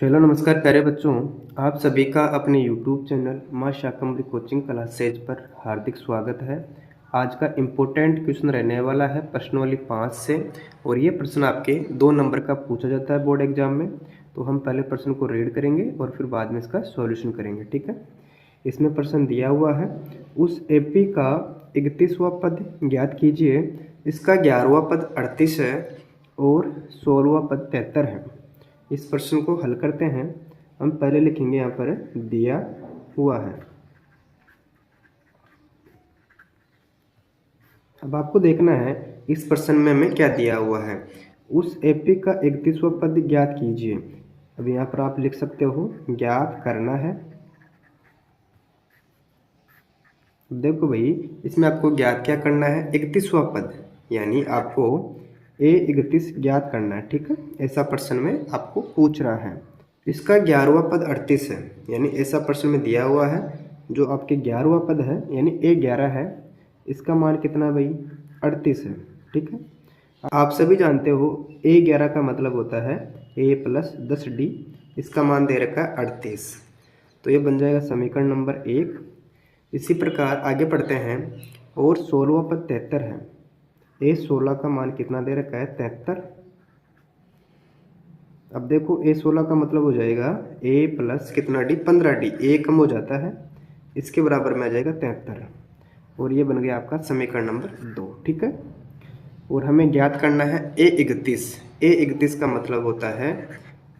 Hello नमस्कार प्यारे बच्चों। आप सभी का अपने यूट्यूब चैनल माँ शाकंभरी कोचिंग क्लासेज पर हार्दिक स्वागत है। आज का इम्पोर्टेंट क्वेश्चन रहने वाला है प्रश्नावली 5 से, और ये प्रश्न आपके 2 नंबर का पूछा जाता है बोर्ड एग्जाम में। तो हम पहले प्रश्न को रीड करेंगे और फिर बाद में इसका सॉल्यूशन करेंगे, ठीक है। इसमें प्रश्न दिया हुआ है, उस एपी का 31वां पद ज्ञात कीजिए। इसका 11वां पद 38 है और 16वां पद 73 है। इस प्रश्न को हल करते हैं। हम पहले लिखेंगे यहाँ पर दिया हुआ है। अब आपको देखना है इस प्रश्न में हमें क्या दिया हुआ है। उस एपी का 31वां पद ज्ञात कीजिए। अब यहाँ पर आप लिख सकते हो ज्ञात करना है। देखो भाई, इसमें आपको ज्ञात क्या करना है, 31वां पद, यानी आपको A31 ज्ञात करना है, ठीक है। ऐसा प्रश्न में आपको पूछ रहा है। इसका 11वां पद 38 है, यानी ऐसा प्रश्न में दिया हुआ है जो आपके 11वां पद है, यानी A11 है। इसका मान कितना है भाई, 38 है, ठीक है। आप सभी जानते हो A11 का मतलब होता है A+10D। इसका मान दे रखा है 38, तो ये बन जाएगा समीकरण नंबर 1। इसी प्रकार आगे पढ़ते हैं, और 16वां पद 73 है। A16 का मान कितना दे रखा है, 73। अब देखो A16 का मतलब हो जाएगा A प्लस कितना D, 15D। A कम हो जाता है, इसके बराबर में आ जाएगा 73, और ये बन गया आपका समीकरण नंबर 2, ठीक है। और हमें ज्ञात करना है A31। A31 का मतलब होता है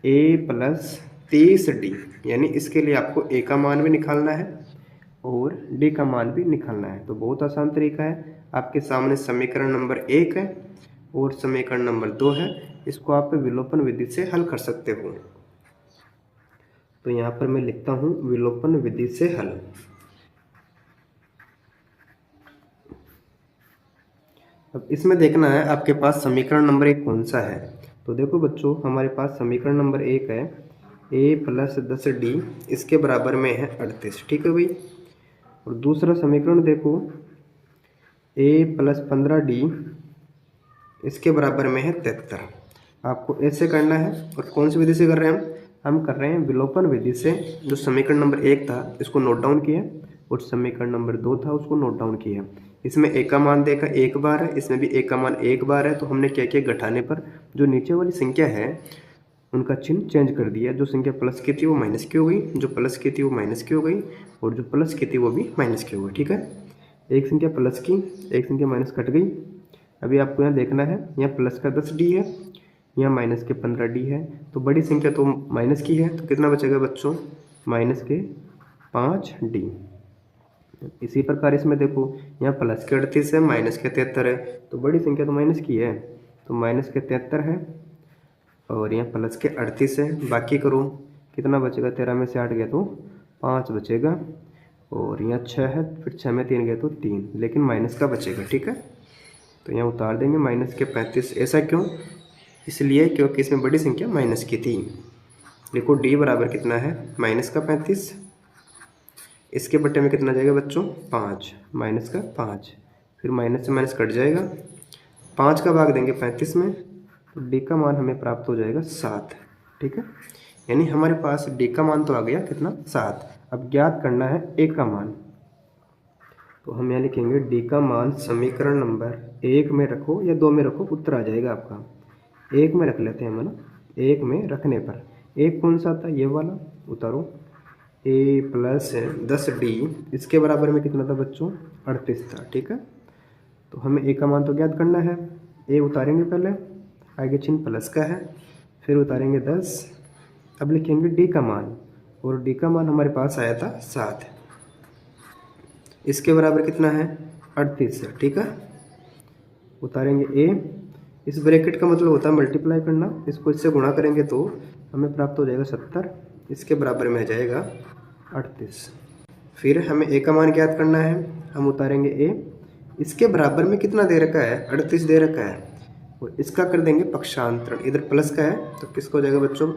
A+30D, यानी इसके लिए आपको A का मान भी निकालना है और D का मान भी निकालना है। तो बहुत आसान तरीका है। आपके सामने समीकरण नंबर 1 है और समीकरण नंबर 2 है। इसको आप विलोपन विधि से हल कर सकते हो। तो यहाँ पर मैं लिखता हूँ विलोपन विधि से हल। अब इसमें देखना है आपके पास समीकरण नंबर 1 कौन सा है। तो देखो बच्चों, हमारे पास समीकरण नंबर 1 है A+10D, इसके बराबर में है 38, ठीक है भाई। और दूसरा समीकरण देखो A+15D, इसके बराबर में है 73। आपको ऐसे करना है। और कौन सी विधि से कर रहे हैं हम कर रहे हैं विलोपन विधि से। जो समीकरण नंबर 1 था इसको नोट डाउन किया, और समीकरण नंबर 2 था उसको नोट डाउन किया। इसमें A का मान देखा 1 बार है, इसमें भी A का मान 1 बार है। तो हमने क्या किया, घटाने पर जो नीचे वाली संख्या है उनका चिन्ह चेंज कर दिया। जो संख्या प्लस की थी वो माइनस की हो गई, जो प्लस की थी वो माइनस की हो गई, और जो प्लस की थी वो भी माइनस की हो गई, ठीक है। एक संख्या प्लस की, एक संख्या माइनस कट गई। अभी आपको यहाँ देखना है, यहाँ प्लस का 10D है, यहाँ माइनस के 15D है। तो बड़ी संख्या तो माइनस की है, तो कितना बचेगा बच्चों, माइनस के 5D। इसी प्रकार इसमें देखो, यहाँ प्लस के 38 है, माइनस के 73 है। तो बड़ी संख्या तो माइनस की है, तो माइनस के 73 है, और यहाँ प्लस के 38 है। बाकी करो, कितना बचेगा, 13 में से 8 गया तो 5 बचेगा, और यहाँ 6 है, फिर 6 में 3 गया तो 3, लेकिन माइनस का बचेगा, ठीक है। तो यहाँ उतार देंगे माइनस के 35। ऐसा क्यों, इसलिए क्योंकि इसमें बड़ी संख्या माइनस की थी। देखो D बराबर कितना है, माइनस का 35। इसके बटे में कितना जाएगा बच्चों, 5, माइनस का 5, फिर माइनस से माइनस कट जाएगा। 5 का भाग देंगे 35 में, तो D का मान हमें प्राप्त हो जाएगा 7, ठीक है। यानी हमारे पास D का मान तो आ गया कितना, 7। अब ज्ञात करना है A का मान। तो हम यहाँ लिखेंगे D का मान समीकरण नंबर 1 में रखो या 2 में रखो, उत्तर आ जाएगा आपका। 1 में रख लेते हैं हम, है ना। 1 में रखने पर 1 कौन सा था, ये वाला, उतारो। A+10D, इसके बराबर में कितना था बच्चों, 38 था, ठीक है। तो हमें A का मान तो ज्ञात करना है। A उतारेंगे पहले, आगे चिन्ह प्लस का है, फिर उतारेंगे 10। अब लिखेंगे D का मान, और D का मान हमारे पास आया था 7। इसके बराबर कितना है, 38 है, ठीक है। उतारेंगे A। इस ब्रैकेट का मतलब होता है मल्टीप्लाई करना, इसको इससे गुणा करेंगे तो हमें प्राप्त हो जाएगा 70। इसके बराबर में आ जाएगा 38। फिर हमें A का मान ज्ञात करना है, हम उतारेंगे A। इसके बराबर में कितना दे रखा है, 38 दे रखा है, और इसका कर देंगे पक्षांतरण। इधर प्लस का है तो किसको हो जाएगा बच्चों,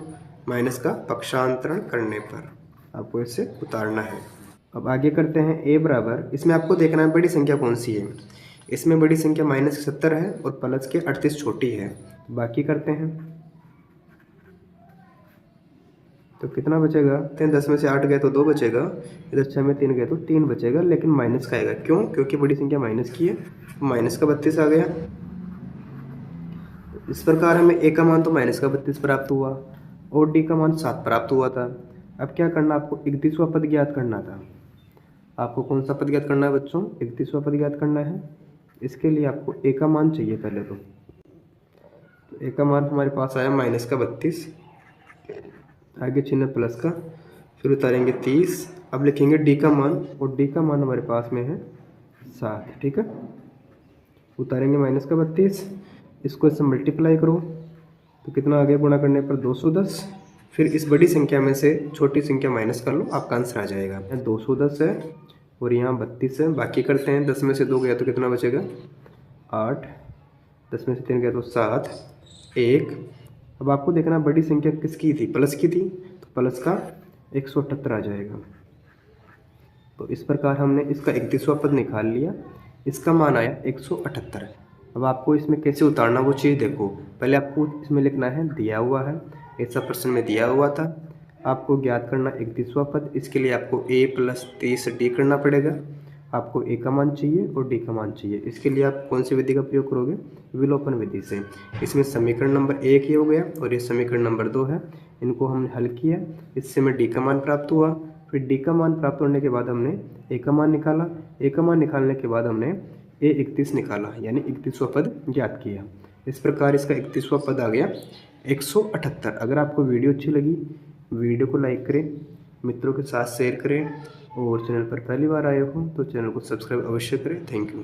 माइनस का पक्षांतरण करने पर आपको इसे उतारना है। अब आगे करते हैं A बराबर, इसमें आपको देखना है बड़ी संख्या कौन सी है। इसमें बड़ी संख्या -70 है और प्लस के 38 छोटी है। बाकी करते हैं। तो कितना बचेगा, 10 में से 8 गए तो 2 बचेगा, इधर 6 में 3 गए तो 3 बचेगा, लेकिन माइनस का आएगा। क्यों? क्योंकि बड़ी संख्या माइनस की है, तो माइनस का 32 आ गया। इस प्रकार हमें ए का मान तो माइनस का 32 प्राप्त हुआ और डी का मान 7 प्राप्त हुआ था। अब क्या करना, आपको 31वां पद ज्ञात करना था। आपको कौन सा पद ज्ञात करना है बच्चों? 31वां पद ज्ञात करना है। इसके लिए आपको ए का मान चाहिए पहले तो ए का मान हमारे पास आया माइनस का 32, आगे चिन्ह प्लस का, फिर उतारेंगे 30। अब लिखेंगे डी का मान, और डी का मान हमारे पास में है 7। ठीक है, उतारेंगे माइनस का 32, इसको इससे मल्टीप्लाई करो तो कितना आ गया, गुणा करने पर 210। फिर इस बड़ी संख्या में से छोटी संख्या माइनस कर लो, आपका आंसर आ जाएगा। 210 है और यहाँ 32 है। बाकी करते हैं, 10 में से 2 गया तो कितना बचेगा, 8, 10 में से 3 गया तो 7, 1। अब आपको देखना बड़ी संख्या किसकी थी, प्लस की थी, तो प्लस का 178 आ जाएगा। तो इस प्रकार हमने इसका 31वां पद निकाल लिया, इसका मान आया 178। अब आपको इसमें कैसे उतारना वो चीज़ देखो। पहले आपको इसमें लिखना है, दिया हुआ है, ऐसा प्रश्न में दिया हुआ था, आपको ज्ञात करना 31वां पद। इसके लिए आपको a + 30d करना पड़ेगा। आपको a का मान चाहिए और d का मान चाहिए। इसके लिए आप कौन सी विधि का प्रयोग करोगे, विलोपन विधि से। इसमें समीकरण नंबर 1 ये हो गया और ये समीकरण नंबर 2 है, इनको हमने हल किया, इससे हमें d का मान प्राप्त हुआ। फिर d का मान प्राप्त होने के बाद हमने a का मान निकाला, a का मान निकालने के बाद हमने a 31 निकाला, यानी 31वां पद ज्ञात किया। इस प्रकार इसका 31वां पद आ गया 178। अगर आपको वीडियो अच्छी लगी, वीडियो को लाइक करें, मित्रों के साथ शेयर करें, और चैनल पर पहली बार आए हो तो चैनल को सब्सक्राइब अवश्य करें। Thank you.